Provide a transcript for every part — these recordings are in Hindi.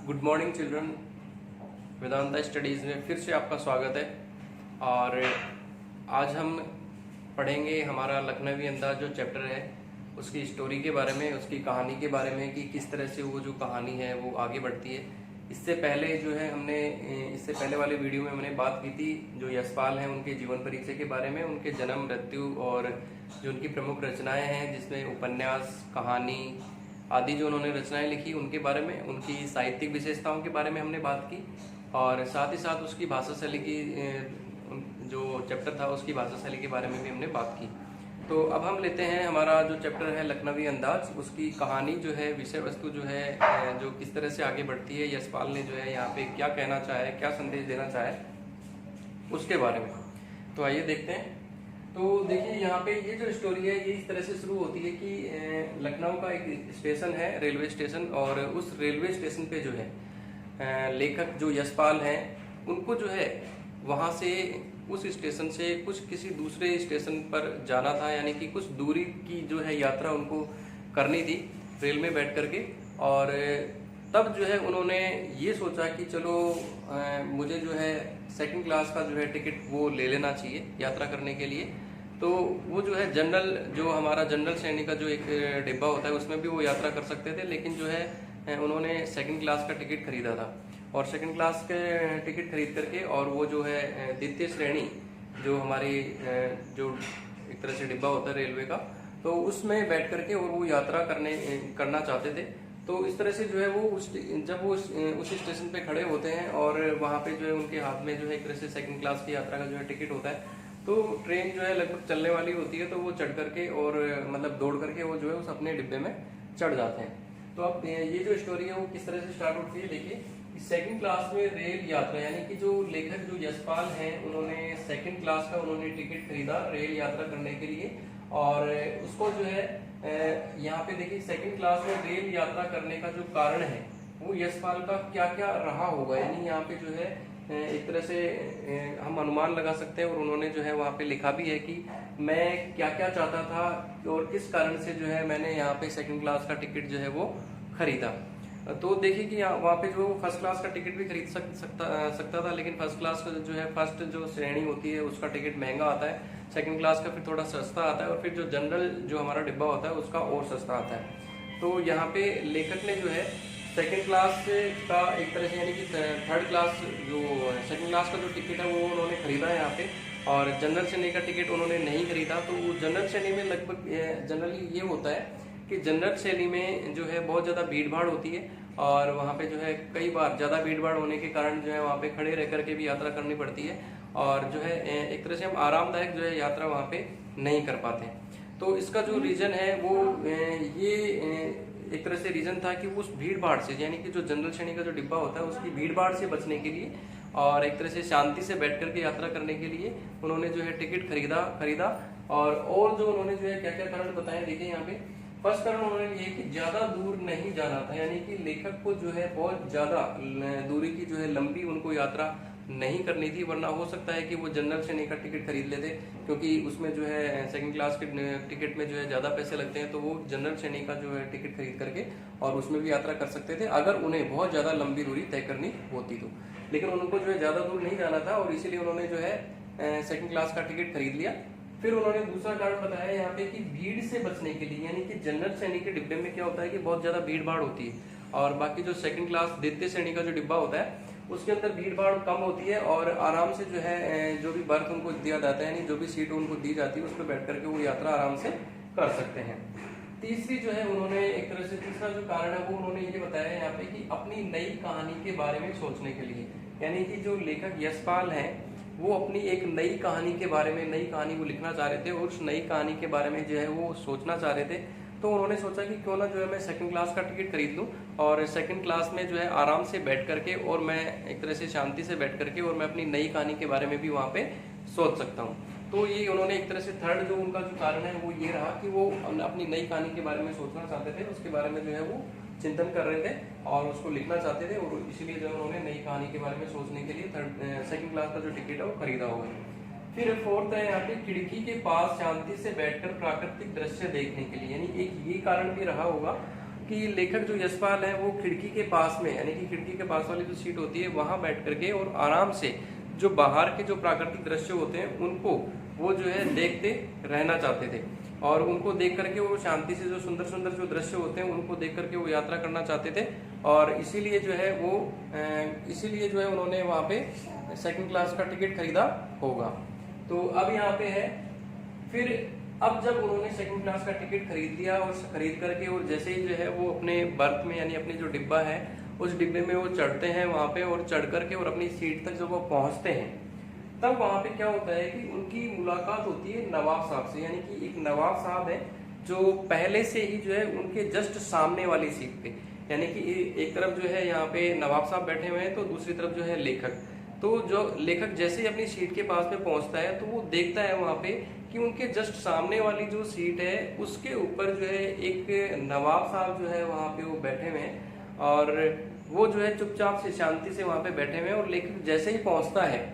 Good morning children. Vedanta studies में फिर से आपका स्वागत है। और आज हम पढ़ेंगे हमारा लखनवी अंदाज जो चैप्टर है उसकी स्टोरी के बारे में, उसकी कहानी के बारे में कि किस तरह से वो जो कहानी है वो आगे बढ़ती है। इससे पहले जो है इससे पहले वाले वीडियो में हमने बात की थी जो यशपाल हैं उनके जीवन परिचय के बारे में, उनके जन्म, मृत्यु और जो उनकी प्रमुख रचनाएं हैं जिसमें उपन्यास, कहानी आदि जो उन्होंने रचनाएं लिखी उनके बारे में, उनकी साहित्यिक विशेषताओं के बारे में हमने बात की। और साथ ही साथ उसकी भाषा शैली की जो चैप्टर था उसकी भाषा शैली के बारे में भी हमने बात की। तो अब हम लेते हैं हमारा जो चैप्टर है लखनवी अंदाज, उसकी कहानी जो है, विषय वस्तु जो है, जो किस तरह से आगे बढ़ती है, यशपाल ने जो है यहाँ पे क्या कहना चाहे, क्या संदेश देना चाहे उसके बारे में। तो आइए देखते हैं। तो देखिए यहाँ पे ये जो स्टोरी है ये इस तरह से शुरू होती है कि लखनऊ का एक स्टेशन है, रेलवे स्टेशन, और उस रेलवे स्टेशन पे जो है लेखक जो यशपाल हैं उनको जो है वहाँ से, उस स्टेशन से कुछ किसी दूसरे स्टेशन पर जाना था, यानी कि कुछ दूरी की जो है यात्रा उनको करनी थी रेल में बैठ करके। और तब जो है उन्होंने ये सोचा कि चलो मुझे जो है सेकंड क्लास का जो है टिकट वो ले लेना चाहिए यात्रा करने के लिए। तो वो जो है जनरल, जो हमारा जनरल श्रेणी का जो एक डिब्बा होता है उसमें भी वो यात्रा कर सकते थे, लेकिन जो है उन्होंने सेकंड क्लास का टिकट खरीदा था। और सेकंड क्लास के टिकट खरीद करके और वो जो है द्वितीय श्रेणी जो हमारी जो एक तरह से डिब्बा होता है रेलवे का, तो उसमें बैठ करके और वो यात्रा करना चाहते थे। तो इस तरह से जो है वो जब वो उस स्टेशन पे खड़े होते हैं और वहाँ पे जो है उनके हाथ में जो है एक तरह से सेकंड क्लास की यात्रा का जो है टिकट होता है। तो ट्रेन जो है लगभग चलने वाली होती है, तो वो चढ़ करके और मतलब दौड़ करके वो जो है उस अपने डिब्बे में चढ़ जाते हैं। तो अब ये जो स्टोरी है वो किस तरह से स्टार्ट होती है, देखिए। सेकंड क्लास में रेल यात्रा, यानी कि जो लेखक जो यशपाल हैं उन्होंने सेकंड क्लास का उन्होंने टिकट खरीदा रेल यात्रा करने के लिए। और उसको जो है यहाँ पे देखिए सेकंड क्लास में रेल यात्रा करने का जो कारण है वो यशपाल का क्या क्या रहा होगा, यानी यहाँ पे जो है एक तरह से हम अनुमान लगा सकते हैं। और उन्होंने जो है वहाँ पे लिखा भी है कि मैं क्या क्या चाहता था और किस कारण से जो है मैंने यहाँ पे सेकंड क्लास का टिकट जो है वो खरीदा। तो देखिए कि वहाँ पे जो फर्स्ट क्लास का टिकट भी खरीद सकता था, लेकिन फर्स्ट क्लास का जो है फर्स्ट जो श्रेणी होती है उसका टिकट महंगा आता है, सेकंड क्लास का फिर थोड़ा सस्ता आता है, और फिर जो जनरल जो हमारा डिब्बा होता है उसका और सस्ता आता है। तो यहाँ पे लेखक ने जो है सेकंड क्लास का एक तरह से, यानी कि थर्ड क्लास जो सेकंड क्लास का जो टिकट है वो उन्होंने खरीदा है यहाँ पे, और जनरल श्रेणी का टिकट उन्होंने नहीं खरीदा। तो जनरल श्रेणी में लगभग जनरली ये होता है कि जनरल श्रेणी में जो है बहुत ज़्यादा भीड़ भाड़ होती है, और वहाँ पे जो है कई बार ज़्यादा भीड़ भाड़ होने के कारण जो है वहाँ पे खड़े रह करके भी यात्रा करनी पड़ती है, और जो है एक तरह से हम आरामदायक जो है यात्रा वहाँ पे नहीं कर पाते। तो इसका जो रीज़न है वो ये एक तरह से रीज़न था कि उस भीड़ भाड़ से, यानी कि जो जनरल श्रेणी का जो डिब्बा होता है उसकी भीड़ भाड़ से बचने के लिए और एक तरह से शांति से बैठ करके यात्रा करने के लिए उन्होंने जो है टिकट खरीदा। और जो उन्होंने जो है क्या क्या कारण बताए, देखिए यहाँ पे फर्स्ट कारण उन्होंने ये कि ज्यादा दूर नहीं जाना था, यानी कि लेखक को जो है बहुत ज्यादा दूरी की जो है लंबी उनको यात्रा नहीं करनी थी, वरना हो सकता है कि वो जनरल श्रेणी का टिकट खरीद लेते, क्योंकि उसमें जो है सेकंड क्लास के टिकट में जो है ज्यादा पैसे लगते हैं। तो वो जनरल श्रेणी का जो है टिकट खरीद करके और उसमें भी यात्रा कर सकते थे अगर उन्हें बहुत ज्यादा लंबी दूरी तय करनी होती तो। लेकिन उनको जो है ज्यादा दूर नहीं जाना था और इसीलिए उन्होंने जो है सेकंड क्लास का टिकट खरीद लिया। फिर उन्होंने दूसरा कारण बताया यहाँ पे कि भीड़ से बचने के लिए, यानी कि जनरल श्रेणी के डिब्बे में क्या होता है कि बहुत ज्यादा भीड़ भाड़ होती है, और बाकी जो सेकंड क्लास द्वितीय श्रेणी का जो डिब्बा होता है उसके अंदर भीड़ भाड़ कम होती है, और आराम से जो है जो भी बर्थ उनको दिया जाता है, यानी जो भी सीट उनको दी जाती है उस पर बैठ करके वो यात्रा आराम से कर सकते हैं। तीसरी जो है उन्होंने एक तरह से तीसरा जो कारण है वो उन्होंने ये बताया यहाँ पे कि अपनी नई कहानी के बारे में सोचने के लिए, यानी कि जो लेखक यशपाल हैं वो अपनी एक नई कहानी के बारे में, नई कहानी वो लिखना चाह रहे थे और उस नई कहानी के बारे में जो है वो सोचना चाह रहे थे। तो उन्होंने सोचा कि क्यों ना जो है मैं सेकंड क्लास का टिकट खरीद लूं और सेकंड क्लास में जो है आराम से बैठ करके और मैं एक तरह से शांति से बैठ करके और मैं अपनी नई कहानी के बारे में भी वहाँ पे सोच सकता हूँ। तो ये उन्होंने एक तरह से थर्ड जो उनका जो कारण है वो ये रहा कि वो अपनी नई कहानी के बारे में सोचना चाहते थे, उसके बारे में जो है वो चिंतन कर रहे थे और उसको लिखना चाहते थे, और इसीलिए जो उन्होंने नई कहानी के बारे में सोचने के लिए सेकंड क्लास का जो टिकट है वो खरीदा होगा। फिर फोर्थ है यहाँ पे खिड़की के पास शांति से बैठकर प्राकृतिक दृश्य देखने के लिए, यानी एक ये कारण भी रहा होगा कि लेखक जो यशपाल है वो खिड़की के पास में, यानी कि खिड़की के पास वाली जो सीट होती है वहां बैठ करके और आराम से जो बाहर के जो प्राकृतिक दृश्य होते हैं उनको वो जो है देखते रहना चाहते थे, और उनको देख करके वो शांति से जो सुंदर सुंदर जो दृश्य होते हैं उनको देख करके वो यात्रा करना चाहते थे। और इसीलिए जो है उन्होंने वहाँ पे सेकंड क्लास का टिकट खरीदा होगा। तो अब यहाँ पे है, फिर अब जब उन्होंने सेकंड क्लास का टिकट खरीद लिया और खरीद करके और जैसे ही जो है वो अपने बर्थ में, यानी अपने जो डिब्बा है उस डिब्बे में वो चढ़ते हैं वहाँ पे, और चढ़ करके और अपनी सीट तक जब वो पहुँचते हैं तब वहाँ पे क्या होता है कि उनकी मुलाकात होती है नवाब साहब से। यानी कि एक नवाब साहब है जो पहले से ही जो है उनके जस्ट सामने वाली सीट पे, यानी कि एक तरफ जो है यहाँ पे नवाब साहब बैठे हुए हैं तो दूसरी तरफ जो है लेखक। तो जो लेखक जैसे ही अपनी सीट के पास में पहुंचता है तो वो देखता है वहाँ पे कि उनके जस्ट सामने वाली जो सीट है उसके ऊपर जो है एक नवाब साहब जो है वहाँ पे वो बैठे हुए हैं, और वो जो है चुपचाप से शांति से वहाँ पे बैठे हुए हैं। और लेखक जैसे ही पहुंचता है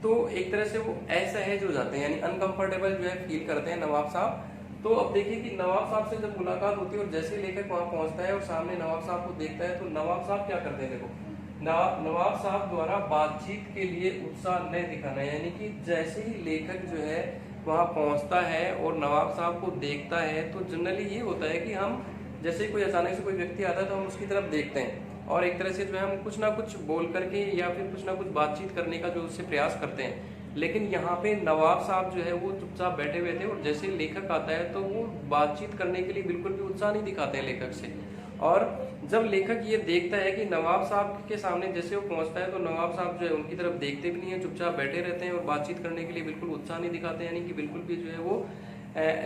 तो एक तरह से वो असहज हो जाते हैं, यानी अनकंफर्टेबल जो है फील करते हैं नवाब साहब। तो अब देखिए कि नवाब साहब से जब मुलाकात होती है और जैसे ही लेखक वहां पहुंचता है और सामने नवाब साहब को देखता है तो नवाब साहब क्या करते हैं, देखो नवाब साहब द्वारा बातचीत के लिए उत्साह नहीं दिखाना, यानी कि जैसे ही लेखक जो है वहां पहुंचता है और नवाब साहब को देखता है तो जनरली ये होता है कि हम जैसे कोई अचानक से कोई व्यक्ति आता है तो हम उसकी तरफ देखते हैं और एक तरह से जो है हम कुछ ना कुछ बोल करके या फिर कुछ ना कुछ बातचीत करने का जो उससे प्रयास करते हैं। लेकिन यहाँ पे नवाब साहब जो है वो चुपचाप बैठे हुए थे, और जैसे लेखक आता है तो वो बातचीत करने के लिए बिल्कुल भी उत्साह नहीं दिखाते हैं लेखक से। और जब लेखक ये देखता है कि नवाब साहब के सामने जैसे वो पहुंचता है तो नवाब साहब जो है उनकी तरफ देखते भी नहीं है, चुपचाप बैठे रहते हैं और बातचीत करने के लिए बिल्कुल उत्साह नहीं दिखाते, यानी कि बिल्कुल भी जो है वो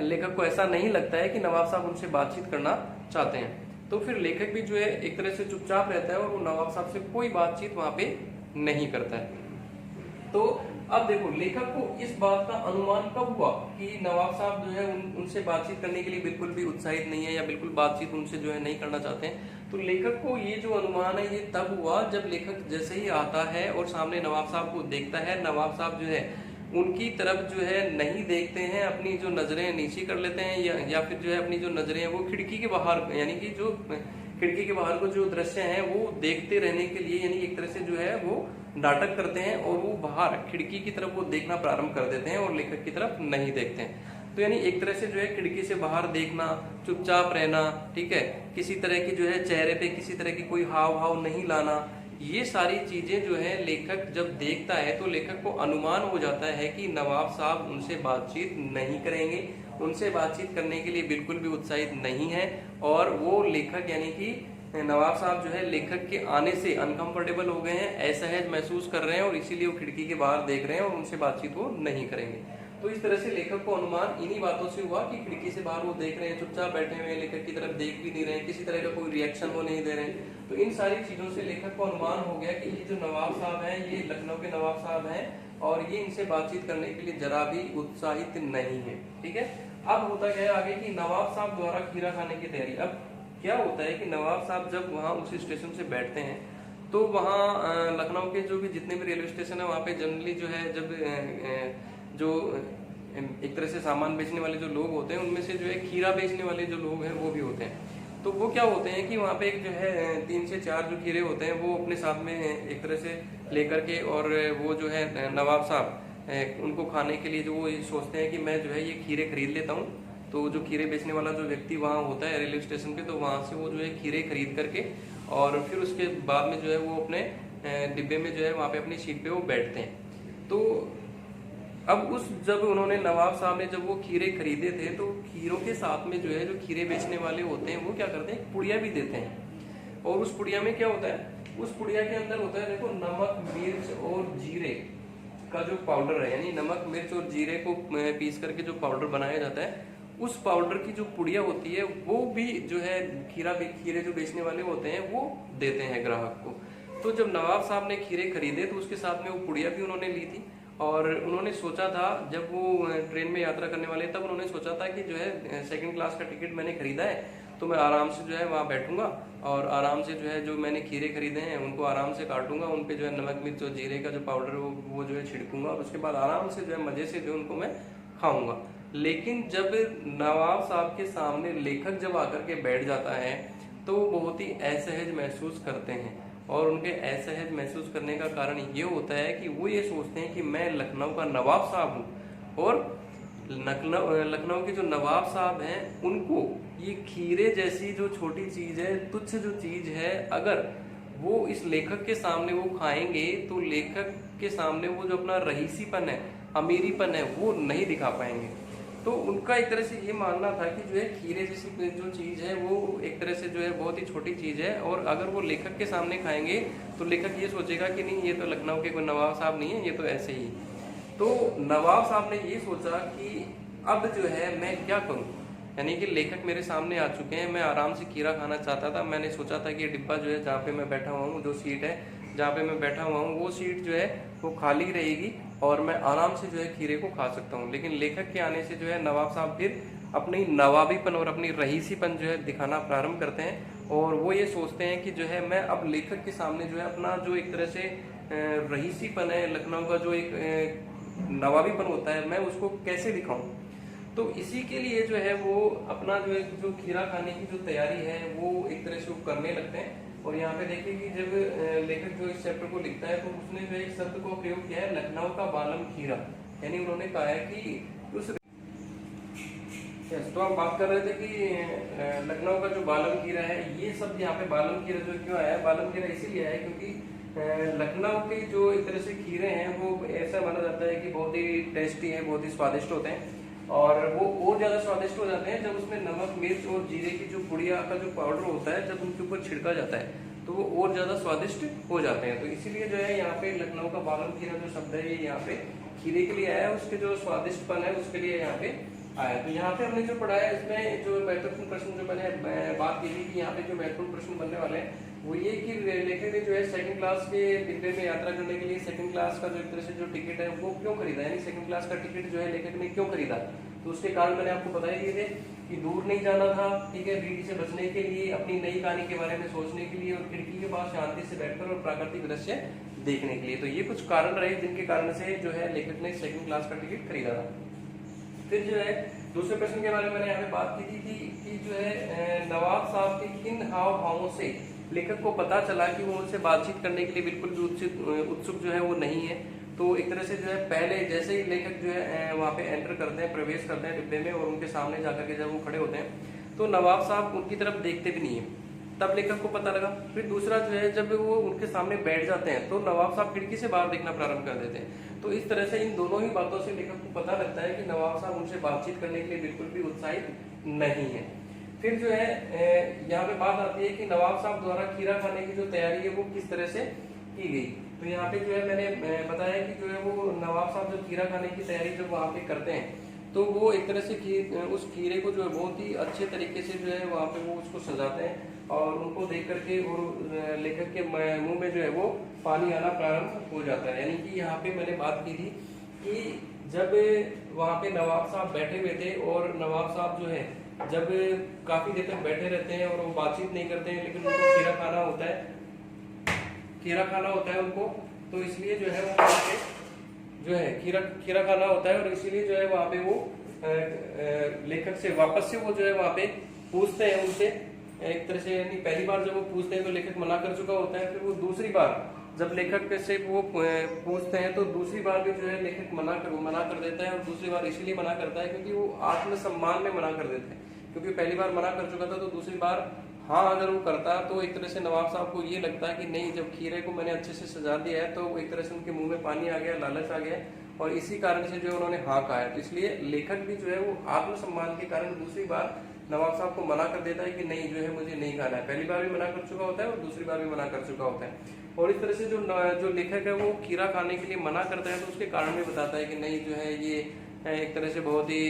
लेखक को ऐसा नहीं लगता है कि नवाब साहब उनसे बातचीत करना चाहते हैं। तो फिर लेखक भी जो है एक तरह से चुपचाप रहता है और वो नवाब साहब से कोई बातचीत वहां पे नहीं करता है। तो अब देखो लेखक को इस बात का अनुमान कब हुआ कि नवाब साहब जो है उनसे बातचीत करने के लिए बिल्कुल भी उत्साहित नहीं है या बिल्कुल बातचीत उनसे जो है नहीं करना चाहते हैं। तो लेखक को ये जो अनुमान है ये तब हुआ जब लेखक जैसे ही आता है और सामने नवाब साहब को देखता है, नवाब साहब जो है उनकी तरफ जो है नहीं देखते हैं, अपनी जो नजरें नीचे कर लेते हैं या फिर जो है अपनी जो नजरें हैं वो खिड़की के बाहर, यानी कि जो खिड़की के बाहर को जो दृश्य हैं वो देखते रहने के लिए, यानी एक तरह से जो है वो नाटक करते हैं और वो बाहर खिड़की की तरफ वो देखना प्रारंभ कर देते हैं और लेखक की तरफ नहीं देखते हैं। तो यानी एक तरह से जो है खिड़की से बाहर देखना, चुपचाप रहना, ठीक है, किसी तरह की जो है चेहरे पे किसी तरह की कोई हाव भाव नहीं लाना, ये सारी चीजें जो है लेखक जब देखता है तो लेखक को अनुमान हो जाता है कि नवाब साहब उनसे बातचीत नहीं करेंगे, उनसे बातचीत करने के लिए बिल्कुल भी उत्साहित नहीं है। और वो लेखक यानी कि नवाब साहब जो है लेखक के आने से अनकंफर्टेबल हो गए हैं, असहज महसूस कर रहे हैं और इसीलिए वो खिड़की के बाहर देख रहे हैं और उनसे बातचीत वो नहीं करेंगे। तो इस तरह से लेखक को अनुमान इन्हीं बातों से हुआ कि खिड़की से बाहर वो देख रहे हैं, चुपचाप बैठे हुए हैं, लेखक की तरफ देख भी नहीं रहे हैं, किसी तरह का कोई रिएक्शन वो नहीं दे रहे हैं। तो इन सारी चीजों से लेखक को अनुमान हो गया कि ये जो नवाब साहब हैं ये लखनऊ के नवाब साहब हैं और ये इनसे बातचीत करने के लिए जरा भी उत्साहित नहीं है। ठीक है, अब होता क्या है आगे कि नवाब साहब द्वारा खीरा खाने की तैयारी। अब क्या होता है कि नवाब साहब जब वहाँ उसी स्टेशन से बैठते हैं तो वहाँ लखनऊ के जो भी जितने भी रेलवे स्टेशन है वहाँ पे जनरली जो है जब जो एक तरह से सामान बेचने वाले जो लोग होते हैं उनमें से जो है खीरा बेचने वाले जो लोग हैं वो भी होते हैं। तो वो क्या होते हैं कि वहाँ पे एक जो है 3 से 4 जो खीरे होते हैं वो अपने साथ में एक तरह से लेकर के, और वो जो है नवाब साहब उनको खाने के लिए जो वो सोचते हैं कि मैं जो है ये खीरे खरीद लेता हूँ। तो जो खीरे बेचने वाला जो व्यक्ति वहाँ होता है रेलवे स्टेशन पे, तो वहाँ से वो जो है खीरे खरीद करके और फिर उसके बाद में जो है वो अपने डिब्बे में जो है वहाँ पे अपनी सीट पे वो बैठते हैं। तो अब जब उन्होंने नवाब साहब ने जब वो खीरे खरीदे थे तो खीरों के साथ में जो है जो खीरे बेचने वाले होते हैं वो क्या करते हैं, पुड़िया भी देते हैं। और उस पुड़िया में क्या होता है, उस पुड़िया के अंदर होता है देखो नमक, मिर्च और जीरे का जो पाउडर है, यानी नमक, मिर्च और जीरे को पीस करके जो पाउडर बनाया जाता है, उस पाउडर की जो पुड़िया होती है वो भी जो है खीरे जो बेचने वाले होते हैं वो देते हैं ग्राहक को। तो जब नवाब साहब ने खीरे खरीदे तो उसके साथ में वो पुड़िया भी उन्होंने ली थी और उन्होंने सोचा था जब वो ट्रेन में यात्रा करने वाले तब उन्होंने सोचा था कि जो है सेकंड क्लास का टिकट मैंने खरीदा है तो मैं आराम से जो है वहाँ बैठूंगा और आराम से जो है जो मैंने खीरे खरीदे हैं उनको आराम से काटूंगा, उन पे जो है नमक, मिर्च और जीरे का जो पाउडर है वो जो है छिड़कूंगा और उसके बाद आराम से जो है मजे से जो उनको मैं खाऊंगा। लेकिन जब नवाब साहब के सामने लेखक जब आकर के बैठ जाता है तो वो बहुत ही असहज महसूस करते हैं। और उनके असहज महसूस करने का कारण ये होता है कि वो ये सोचते हैं कि मैं लखनऊ का नवाब साहब हूँ, और लखनऊ के जो नवाब साहब हैं उनको ये खीरे जैसी जो छोटी चीज है, तुच्छ जो चीज है, अगर वो इस लेखक के सामने वो खाएंगे तो लेखक के सामने वो जो अपना रईसीपन है, अमीरीपन है, वो नहीं दिखा पाएंगे। तो उनका एक तरह से ये मानना था कि जो है खीरे जैसी जो चीज़ है वो एक तरह से जो है बहुत ही छोटी चीज़ है, और अगर वो लेखक के सामने खाएंगे तो लेखक ये सोचेगा कि नहीं, ये तो लखनऊ के कोई नवाब साहब नहीं है, ये तो ऐसे ही। तो नवाब साहब ने ये सोचा कि अब जो है मैं क्या करूं, यानी कि लेखक मेरे सामने आ चुके हैं, मैं आराम से खीरा खाना चाहता था। मैंने सोचा था कि ये डिब्बा जो है जहाँ पे मैं बैठा हुआ हूँ, जो सीट है जहाँ पे मैं बैठा हुआ हूँ, वो सीट जो है वो खाली रहेगी और मैं आराम से जो है खीरे को खा सकता हूँ। लेकिन लेखक के आने से जो है नवाब साहब फिर अपनी नवाबीपन और अपनी रईसीपन जो है दिखाना प्रारंभ करते हैं, और वो ये सोचते हैं कि जो है मैं अब लेखक के सामने जो है अपना जो एक तरह से रईसीपन है, लखनऊ का जो एक नवाबीपन होता है, मैं उसको कैसे दिखाऊं। तो इसी के लिए जो है वो अपना जो खीरा खाने की जो तैयारी है वो एक तरह से वो करने लगते हैं। और यहाँ पे देखिए कि जब लेखक जो इस चैप्टर को लिखता है तो उसने जो एक शब्द को प्रयोग किया है, लखनऊ का बालम खीरा, यानी उन्होंने कहा है कि उस तो हम बात कर रहे थे कि लखनऊ का जो बालम खीरा है, ये शब्द यहाँ पे बालम खीरा जो क्यों आया है, बालम खीरा इसीलिए आया है क्योंकि लखनऊ के जो एक तरह से खीरे हैं वो ऐसा माना जाता है कि बहुत ही टेस्टी है, बहुत ही स्वादिष्ट होते हैं, और वो और ज्यादा स्वादिष्ट हो जाते हैं जब उसमें नमक, मिर्च और जीरे की जो पुड़िया का जो पाउडर होता है जब उनके ऊपर छिड़का जाता है तो वो और ज्यादा स्वादिष्ट हो जाते हैं। तो इसीलिए जो है यहाँ पे लखनऊ का बालम खीरा जो शब्द है ये यहाँ पे खीरे के लिए आया है, उसके जो स्वादिष्टपन है उसके लिए यहाँ पे आया। तो यहाँ पे हमने जो पढ़ा है इसमें जो महत्वपूर्ण प्रश्न जो मैंने बात की थी कि यहाँ पे जो महत्वपूर्ण प्रश्न बनने वाले हैं वो ये कि लेखक ने जो है सेकंड क्लास के डिब्बे में यात्रा करने के लिए सेकंड क्लास का जो एक तरह से जो टिकट है वो क्यों खरीदा, यानी सेकंड क्लास का टिकट जो है लेखक ने क्यों खरीदा। तो उसके कारण मैंने आपको बता दिए थे कि दूर नहीं जाना था, ठीक है, भीड़ से बचने के लिए, अपनी नई कहानी के बारे में सोचने के लिए, और खिड़की के पास शांति से बैठकर और प्राकृतिक दृश्य देखने के लिए। तो ये कुछ कारण रहे जिनके कारण से जो है लेखक ने सेकंड क्लास का टिकट खरीदा था। फिर जो है दूसरे प्रश्न के बारे में मैंने यहाँ पे बात की थी कि जो है नवाब साहब के किन हाव भावों से लेखक को पता चला कि वो उनसे बातचीत करने के लिए बिल्कुल भी उत्सुक जो है वो नहीं है। तो एक तरह से जो है पहले जैसे ही लेखक जो है वहाँ पे एंटर करते हैं, प्रवेश करते हैं डिब्बे में, और उनके सामने जाकर के जब वो खड़े होते हैं तो नवाब साहब उनकी तरफ देखते भी नहीं है, तब लेखक को पता लगा। फिर दूसरा जो है जब वो उनके सामने बैठ जाते हैं तो नवाब साहब खिड़की से बाहर देखना प्रारंभ कर देते हैं। तो इस तरह से इन दोनों ही बातों से लेखक को पता लगता है कि नवाब साहब उनसे बातचीत करने के लिए बिल्कुल भी उत्साहित नहीं है। फिर जो है यहाँ पे बात आती है कि नवाब साहब द्वारा खीरा खाने की जो तैयारी है वो किस तरह से की गई। तो यहाँ पे जो है मैंने बताया कि जो है वो नवाब साहब जो खीरा खाने की तैयारी जब वहाँ पे करते हैं तो वो एक तरह से उस खीरे को जो है बहुत ही अच्छे तरीके से जो है वहाँ पे वो उसको सजाते हैं, और उनको देख करके और लेखक के मुंह में जो है वो पानी आना प्रारंभ हो जाता है। यानी कि यहाँ पे मैंने बात की थी कि जब वहाँ पे नवाब साहब बैठे हुए थे और नवाब साहब जो है जब काफी देर तक बैठे रहते हैं और वो बातचीत नहीं करते हैं, लेकिन उनको खीरा खाना होता है उनको, तो इसलिए जो है वो वहाँ पे जो है खीरा खाना होता है, और इसीलिए जो है वहाँ पे वो लेखक से वापस से वो जो है वहाँ पे पूछते हैं उनसे एक तरह से, यानी पहली बार जब वो पूछते हैं तो लेखक मना कर चुका होता है, फिर वो दूसरी बार जब लेखक से वो पूछते हैं तो दूसरी बार भी जो है लेखक मना कर देता है, और दूसरी बार इसलिए मना करता है क्योंकि वो आत्मसम्मान में मना कर देते हैं, क्योंकि पहली बार मना कर चुका था तो दूसरी बार हाँ अगर वो करता तो एक तरह से नवाब साहब को ये लगता है कि नहीं, जब खीरे को मैंने अच्छे से सजा दिया है तो एक तरह से उनके मुंह में पानी आ गया, लालच आ गया, और इसी कारण से जो उन्होंने हाँ कहा है। तो इसलिए लेखक भी जो है वो आत्मसम्मान के कारण दूसरी बार नवाब साहब को मना कर देता है कि नहीं जो है मुझे नहीं खाना है। पहली बार भी मना कर चुका होता है और दूसरी बार भी मना कर चुका होता है, और इस तरह से जो लेखक है वो खीरा खाने के लिए मना करता है तो उसके कारण भी बताता है कि नहीं जो है ये एक तरह से बहुत ही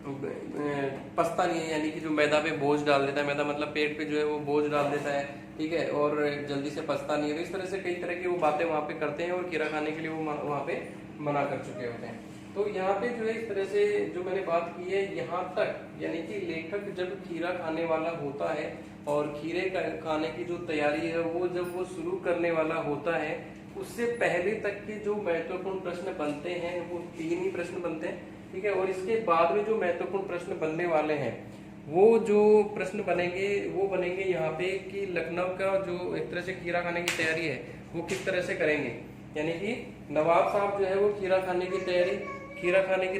पछता नहीं है, यानी कि जो मैदा पे बोझ डाल देता है, मैदा मतलब पेट पे जो है वो बोझ डाल देता है, ठीक है, और जल्दी से पछता नहीं है। तो इस तरह से कई तरह की वो बातें वहाँ पे करते हैं और खीरा खाने के लिए वो वहाँ पे मना कर चुके होते हैं। तो यहाँ पे जो है इस तरह से जो मैंने बात की है यहाँ तक, यानी कि लेखक जब खीरा खाने वाला होता है और खीरे खाने की जो तैयारी है वो जब वो शुरू करने वाला होता है, उससे पहले तक के जो महत्वपूर्ण प्रश्न बनते हैं वो 3 ही प्रश्न बनते हैं, ठीक है, और इसके बाद में जो महत्वपूर्ण प्रश्न बनने वाले हैं वो जो प्रश्न बनेंगे वो बनेंगे यहाँ पे कि लखनऊ का जो एक तरह से खीरा खाने की तैयारी है वो किस तरह से करेंगे। यानी कि नवाब साहब जो है वो खीरा खाने की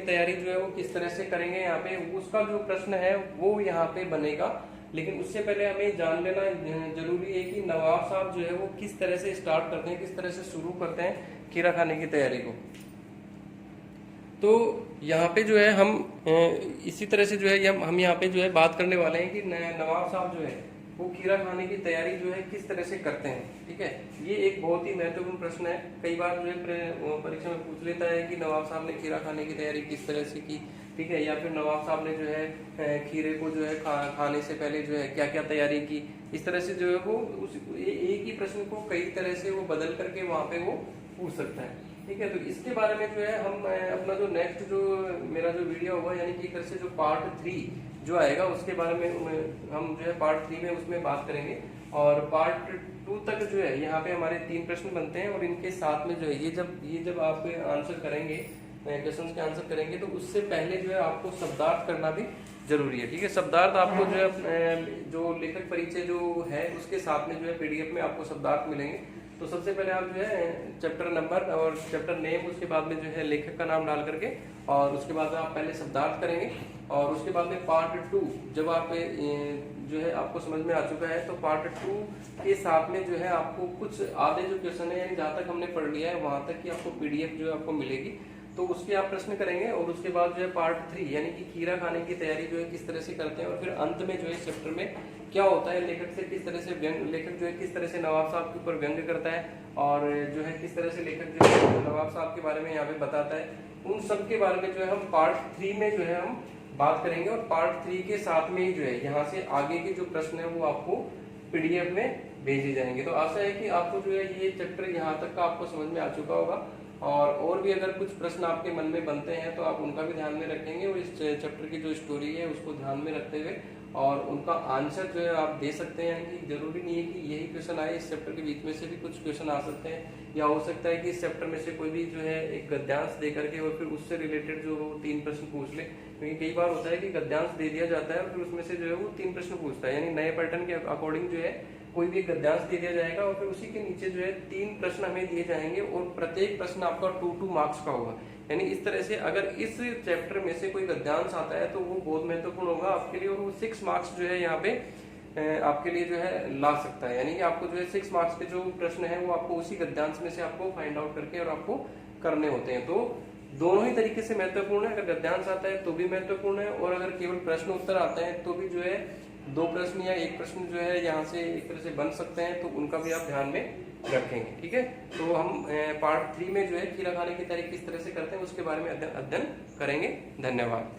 तैयारी जो है वो किस तरह से करेंगे यहाँ पे, उसका जो प्रश्न है वो यहाँ पे बनेगा। लेकिन उससे पहले हमें जान लेना जरूरी है कि नवाब साहब जो है वो किस तरह से स्टार्ट करते हैं, किस तरह से शुरू करते हैं खीरा खाने की तैयारी को। तो यहाँ पे जो है हम इसी तरह से जो है हम यहाँ पे जो है बात करने वाले हैं कि नवाब साहब जो है वो खीरा खाने की तैयारी जो है किस तरह से करते हैं। ठीक है, ये एक बहुत ही महत्वपूर्ण प्रश्न है। कई बार जो है परीक्षा में पूछ लेता है कि नवाब साहब ने खीरा खाने की तैयारी किस तरह से की। ठीक है, या फिर नवाब साहब ने जो है खीरे को जो है खाने से पहले जो है क्या क्या तैयारी की। इस तरह से जो है वो एक ही प्रश्न को कई तरह से वो बदल करके वहां पे वो पूछ सकता है। ठीक है, तो इसके बारे में जो है हम अपना जो नेक्स्ट जो मेरा जो वीडियो होगा यानी कि एक तरह से जो पार्ट 3 जो आएगा उसके बारे में हम जो है पार्ट 3 में उसमें बात करेंगे। और पार्ट 2 तक जो है यहाँ पे हमारे 3 प्रश्न बनते हैं और इनके साथ में जो है ये जब आप आंसर करेंगे, क्वेश्चंस के आंसर करेंगे, तो उससे पहले जो है आपको शब्दार्थ करना भी जरूरी है। ठीक है, शब्दार्थ आपको जो है जो लेखक परिचय जो है उसके साथ में जो है पीडीएफ में आपको शब्दार्थ मिलेंगे। तो सबसे पहले आप जो है चैप्टर नंबर और चैप्टर नेम, उसके बाद में जो है लेखक का नाम डाल करके और उसके बाद आप पहले शब्दार्थ करेंगे। और उसके बाद में पार्ट 2 जब आप जो है आपको समझ में आ चुका है तो पार्ट 2 के साथ में जो है आपको कुछ आधे जो क्वेश्चन है यानी जहाँ तक हमने पढ़ लिया है वहां तक की आपको पीडीएफ जो है आपको मिलेगी, तो उसके आप प्रश्न करेंगे। और उसके बाद जो है पार्ट 3 यानी कि खीरा खाने की तैयारी जो है किस तरह से करते हैं और फिर अंत में जो है चैप्टर में क्या होता है, लेखक से किस तरह से लेखक जो है किस तरह से नवाब साहब के ऊपर व्यंग करता है और जो है किस तरह से लेखक जो है नवाब साहब के बारे में यहाँ पे बताता है, उन सब के बारे में जो है हम पार्ट 3 में जो है हम बात करेंगे। और पार्ट 3 के साथ में ही जो है यहाँ से आगे के जो प्रश्न है वो आपको पीडीएफ में भेजे जाएंगे। तो आशा है कि आपको जो है ये चैप्टर यहाँ तक का आपको समझ में आ चुका होगा। और भी अगर कुछ प्रश्न आपके मन में बनते हैं तो आप उनका भी ध्यान में रखेंगे और इस चैप्टर की जो स्टोरी है उसको ध्यान में रखते हुए और उनका आंसर जो है आप दे सकते हैं। यानी कि जरूरी नहीं है कि यही क्वेश्चन आए, इस चैप्टर के बीच में से भी कुछ क्वेश्चन आ सकते हैं, या हो सकता है कि इस चैप्टर में से कोई भी जो है एक गद्यांश दे करके और फिर उससे रिलेटेड जो 3 प्रश्न पूछ ले। क्योंकि कई बार होता है कि गद्यांश दे दिया जाता है और फिर उसमें से जो है वो 3 प्रश्न पूछता है, यानी नए पैटर्न के अकॉर्डिंग जो है कोई भी गद्यांश दे दिया जाएगा और फिर उसी के नीचे जो है 3 प्रश्न हमें दिए जाएंगे और प्रत्येक प्रश्न आपका 2-2 मार्क्स का होगा। यानी इस तरह से अगर इस चैप्टर में से कोई गद्यांश आता है तो वो बहुत महत्वपूर्ण होगा आपके लिए और वो 6 मार्क्स जो है यहाँ पे आपके लिए जो है ला सकता है। यानी कि आपको जो है 6 मार्क्स के जो प्रश्न है वो आपको उसी गद्यांश में से आपको फाइंड आउट करके और आपको करने होते हैं। तो दोनों ही तरीके से महत्वपूर्ण है, अगर गद्यांश आता है तो भी महत्वपूर्ण है और अगर केवल प्रश्न उत्तर आता है तो भी जो है 2 प्रश्न या 1 प्रश्न जो है यहाँ से एक तरह से बन सकते हैं, तो उनका भी आप ध्यान में रखेंगे। ठीक है, तो हम पार्ट 3 में जो है खीरा खाने की तैयारी किस तरह से करते हैं उसके बारे में अध्ययन करेंगे। धन्यवाद।